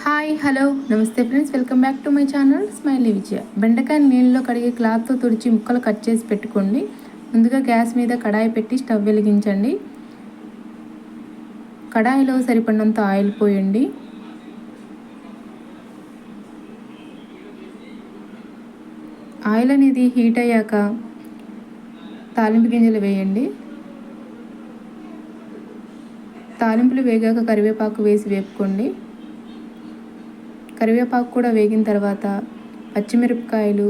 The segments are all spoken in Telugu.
హాయ్ హలో నమస్తే friends, welcome back to my channel Smiley Vijaya. బెండకాయ నీళ్ళలో కడిగి క్లాత్తో తుడిచి ముక్కలు కట్ చేసి పెట్టుకోండి. ముందుగా గ్యాస్ మీద కడాయి పెట్టి స్టవ్ వెలిగించండి. కడాయిలో సరిపడినంత ఆయిల్ పోయండి. ఆయిల్ అనేది హీట్ అయ్యాక తాలింపు గింజలు వేయండి. తాలింపులు వేగాక కరివేపాకు వేసి వేపుకోండి. కరివేపాకు కూడా వేగిన తర్వాత పచ్చిమిరపకాయలు,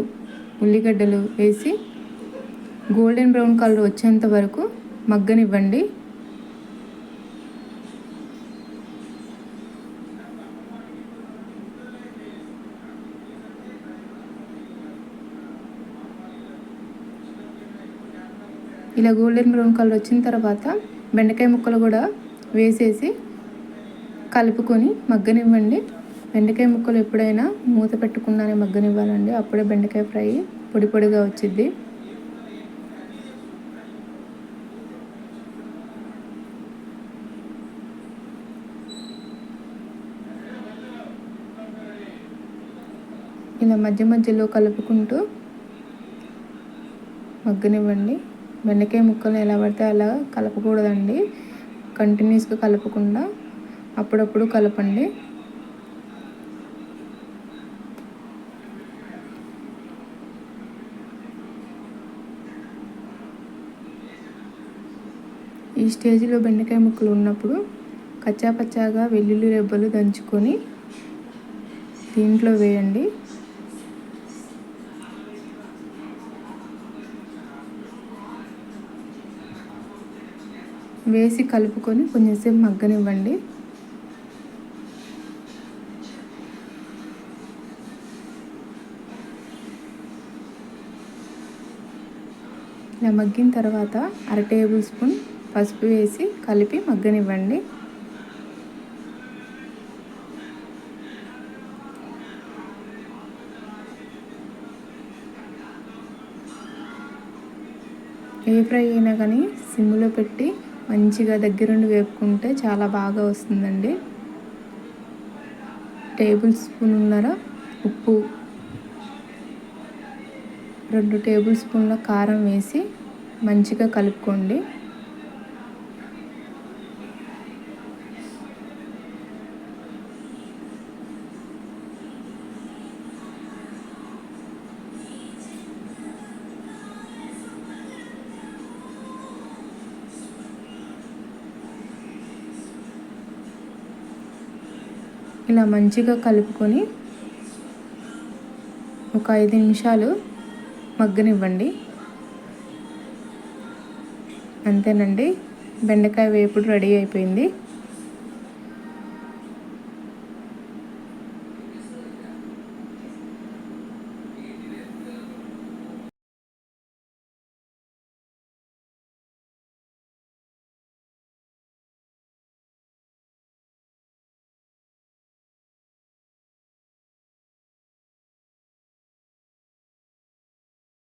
ఉల్లిగడ్డలు వేసి గోల్డెన్ బ్రౌన్ కలర్ వచ్చేంత వరకు మగ్గనివ్వండి. ఇలా గోల్డెన్ బ్రౌన్ కలర్ వచ్చిన తర్వాత బెండకాయ ముక్కలు కూడా వేసేసి కలుపుకొని మగ్గనివ్వండి. బెండకాయ ముక్కలు ఎప్పుడైనా మూత పెట్టకుండానే మగ్గనివ్వాలండి. అప్పుడే బెండకాయ ఫ్రై పొడి పొడిగా వచ్చింది. ఇలా మధ్య మధ్యలో కలుపుకుంటూ మగ్గనివ్వండి. బెండకాయ ముక్కలు ఎలా పడితే అలా కలపకూడదండి. కంటిన్యూస్గా కలపకుండా అప్పుడప్పుడు కలపండి. ఈ స్టేజ్లో బెండకాయ ముక్కలు ఉన్నప్పుడు కచ్చాపచ్చాగా వెల్లుల్లి రెబ్బలు దంచుకొని దీంట్లో వేయండి. వేసి కలుపుకొని కొంచెంసేపు మగ్గనివ్వండి. ఇలా మగ్గిన తర్వాత 1/2 టేబుల్ స్పూన్ పసుపు వేసి కలిపి మగ్గనివ్వండి. ఏ ఫ్రై అయినా కానీ సిమ్లో పెట్టి మంచిగా దగ్గరుండి వేపుకుంటే చాలా బాగా వస్తుందండి. 1 టేబుల్ స్పూన్నర ఉప్పు, 2 టేబుల్ స్పూన్ల కారం వేసి మంచిగా కలుపుకోండి. ఇలా మంచిగా కలుపుకొని ఒక 5 నిమిషాలు మగ్గనివ్వండి. అంతేనండి, బెండకాయ వేపుడు రెడీ అయిపోయింది.